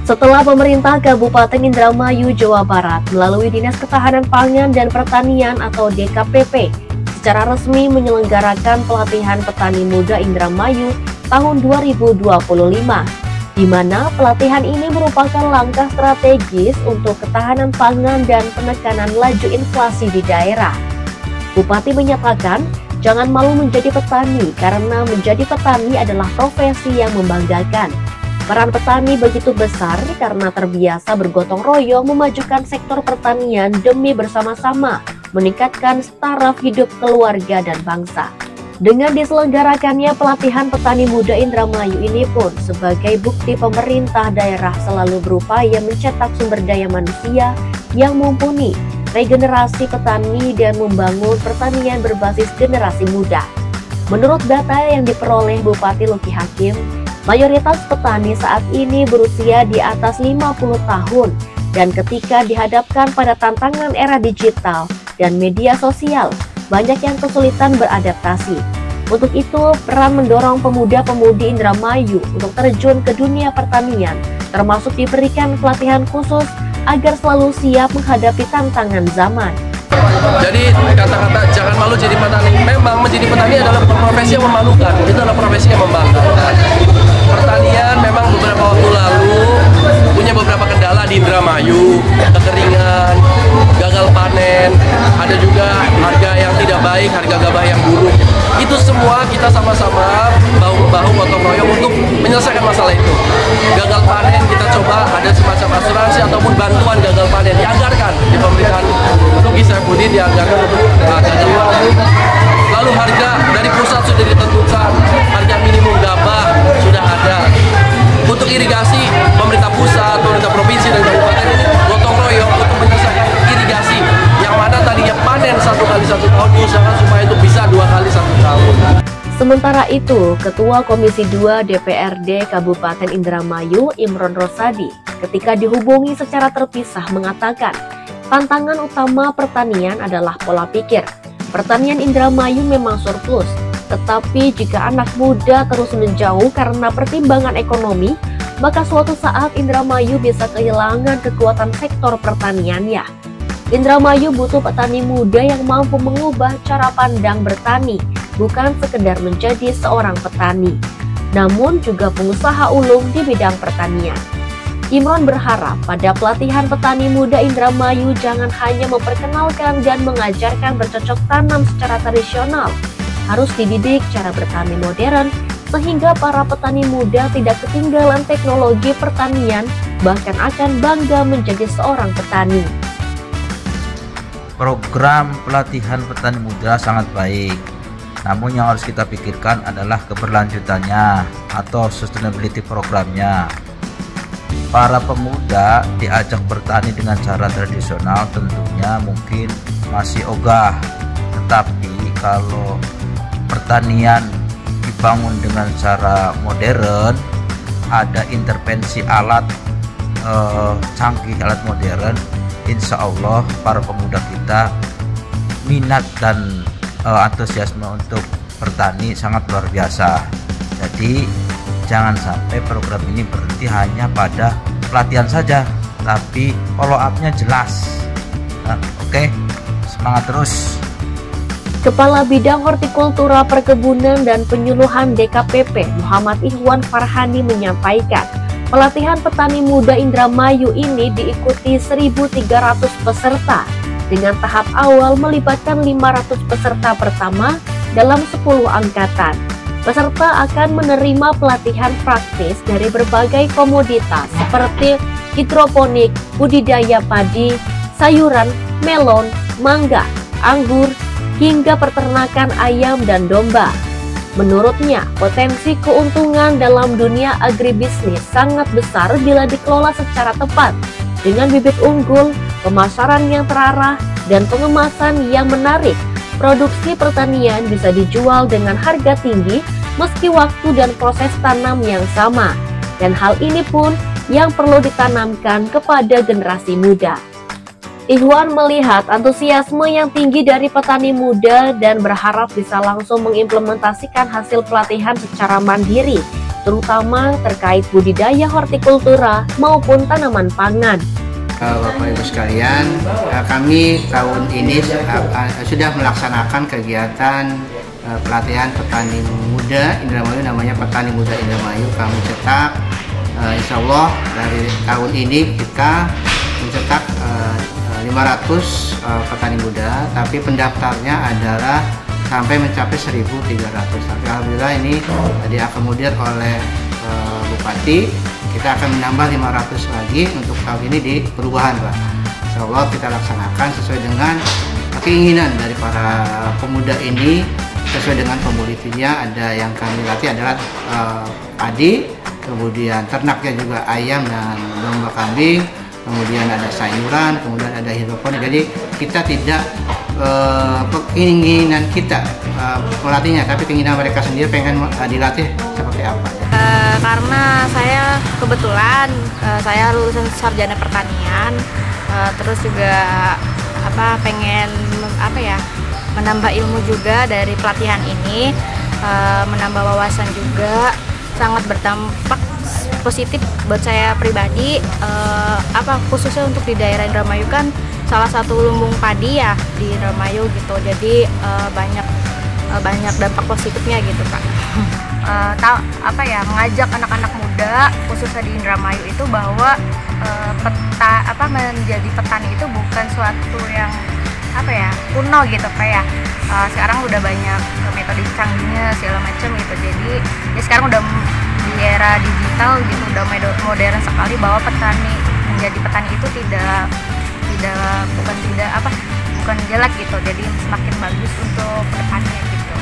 Setelah pemerintah Kabupaten Indramayu, Jawa Barat melalui Dinas Ketahanan Pangan dan Pertanian atau DKPP secara resmi menyelenggarakan pelatihan petani muda Indramayu tahun 2025, di mana pelatihan ini merupakan langkah strategis untuk ketahanan pangan dan penekanan laju inflasi di daerah. Bupati menyatakan, jangan malu menjadi petani karena menjadi petani adalah profesi yang membanggakan. Peran petani begitu besar karena terbiasa bergotong royong memajukan sektor pertanian demi bersama-sama meningkatkan taraf hidup keluarga dan bangsa. Dengan diselenggarakannya pelatihan petani muda Indramayu ini pun sebagai bukti pemerintah daerah selalu berupaya mencetak sumber daya manusia yang mumpuni, regenerasi petani dan membangun pertanian berbasis generasi muda. Menurut data yang diperoleh Bupati Luki Hakim, mayoritas petani saat ini berusia di atas 50 tahun dan ketika dihadapkan pada tantangan era digital dan media sosial, banyak yang kesulitan beradaptasi. Untuk itu, peran mendorong pemuda-pemudi Indramayu untuk terjun ke dunia pertanian, termasuk diberikan pelatihan khusus agar selalu siap menghadapi tantangan zaman. Jadi kata-kata jangan malu jadi petani, memang menjadi petani adalah profesi yang memalukan, itu adalah profesi yang membanggakan. Pertanian memang beberapa waktu lalu punya beberapa kendala di Indramayu, kekeringan, gagal panen, ada juga harga yang tidak baik, harga gabah yang buruk. Itu semua kita sama-sama bahu-bahu gotong royong untuk menyelesaikan masalah itu. Gagal panen kita coba ada semacam asuransi ataupun bantuan gagal panen dianggarkan di pemerintahan Luki Saifuddin, dianggarkan untuk gagal panen. Lalu harga dari pusat sudah ditentukan, harga minimum gabah sudah ada. Untuk irigasi, pemerintah pusat, pemerintah provinsi dan kabupaten ini gotong royong untuk menyelesaikan irigasi yang mana tadinya panen 1 kali 1 tahun diusahakan supaya itu bisa 2 kali 1 tahun. Sementara itu, Ketua Komisi 2 DPRD Kabupaten Indramayu Imron Rosadi ketika dihubungi secara terpisah mengatakan, tantangan utama pertanian adalah pola pikir. Pertanian Indramayu memang surplus, tetapi jika anak muda terus menjauh karena pertimbangan ekonomi, maka suatu saat Indramayu bisa kehilangan kekuatan sektor pertaniannya. Indramayu butuh petani muda yang mampu mengubah cara pandang bertani, bukan sekedar menjadi seorang petani, namun juga pengusaha ulung di bidang pertanian. Imron berharap pada pelatihan petani muda Indramayu jangan hanya memperkenalkan dan mengajarkan bercocok tanam secara tradisional, harus dididik cara bertani modern sehingga para petani muda tidak ketinggalan teknologi pertanian, bahkan akan bangga menjadi seorang petani. Program pelatihan petani muda sangat baik, namun yang harus kita pikirkan adalah keberlanjutannya atau sustainability programnya. Para pemuda diajak bertani dengan cara tradisional tentunya mungkin masih ogah, tetapi kalau pertanian dibangun dengan cara modern, ada intervensi alat canggih, alat modern, insya Allah para pemuda kita minat dan antusiasme untuk bertani sangat luar biasa. Jadi jangan sampai program ini berhenti hanya pada pelatihan saja, tapi follow up-nya jelas. Oke, semangat terus. Kepala Bidang Hortikultura Perkebunan dan Penyuluhan DKPP Muhammad Ikhwan Farhani menyampaikan, pelatihan petani muda Indramayu ini diikuti 1.300 peserta dengan tahap awal melibatkan 500 peserta pertama dalam 10 angkatan. Peserta akan menerima pelatihan praktis dari berbagai komoditas seperti hidroponik, budidaya padi, sayuran, melon, mangga, anggur, hingga peternakan ayam dan domba. Menurutnya, potensi keuntungan dalam dunia agribisnis sangat besar bila dikelola secara tepat, dengan bibit unggul, pemasaran yang terarah, dan pengemasan yang menarik. Produksi pertanian bisa dijual dengan harga tinggi meski waktu dan proses tanam yang sama. Dan hal ini pun yang perlu ditanamkan kepada generasi muda. Ikhwan melihat antusiasme yang tinggi dari petani muda dan berharap bisa langsung mengimplementasikan hasil pelatihan secara mandiri terutama terkait budidaya hortikultura maupun tanaman pangan. Bapak Ibu sekalian, kami tahun ini sudah melaksanakan kegiatan pelatihan petani muda Indramayu, namanya Petani Muda Indramayu. Kami cetak, insya Allah dari tahun ini kita mencetak 500 petani muda, tapi pendaftarnya adalah sampai mencapai 1.300. Tapi alhamdulillah ini diakomodir oleh Bupati. Kita akan menambah 500 lagi untuk tahun ini di perubahan, Pak. Insya Allah kita laksanakan sesuai dengan keinginan dari para pemuda ini, sesuai dengan komoditinya. Ada yang kami latih adalah padi, kemudian ternaknya juga ayam dan domba kambing, kemudian ada sayuran, kemudian ada hidroponik. Jadi kita tidak keinginan kita melatihnya, tapi keinginan mereka sendiri pengen dilatih seperti apa. Karena saya kebetulan saya lulusan sarjana pertanian, terus juga pengen menambah ilmu juga dari pelatihan ini, menambah wawasan juga, sangat berdampak positif buat saya pribadi, khususnya untuk di daerah Indramayu kan salah satu lumbung padi ya di Indramayu gitu, jadi banyak dampak positifnya gitu, Pak. Mengajak anak-anak muda khususnya di Indramayu itu bahwa menjadi petani itu bukan suatu yang kuno gitu, Pak ya. Sekarang udah banyak metode canggihnya segala macam gitu, jadi ya sekarang udah di era digital gitu, udah modern sekali, bahwa menjadi petani itu bukan jelek gitu, jadi semakin bagus untuk kedepannya gitu.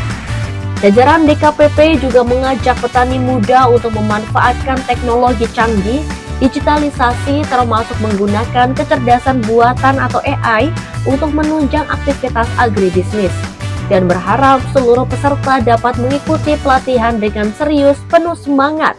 Jajaran DKPP juga mengajak petani muda untuk memanfaatkan teknologi canggih, digitalisasi termasuk menggunakan kecerdasan buatan atau AI untuk menunjang aktivitas agribisnis, dan berharap seluruh peserta dapat mengikuti pelatihan dengan serius, penuh semangat,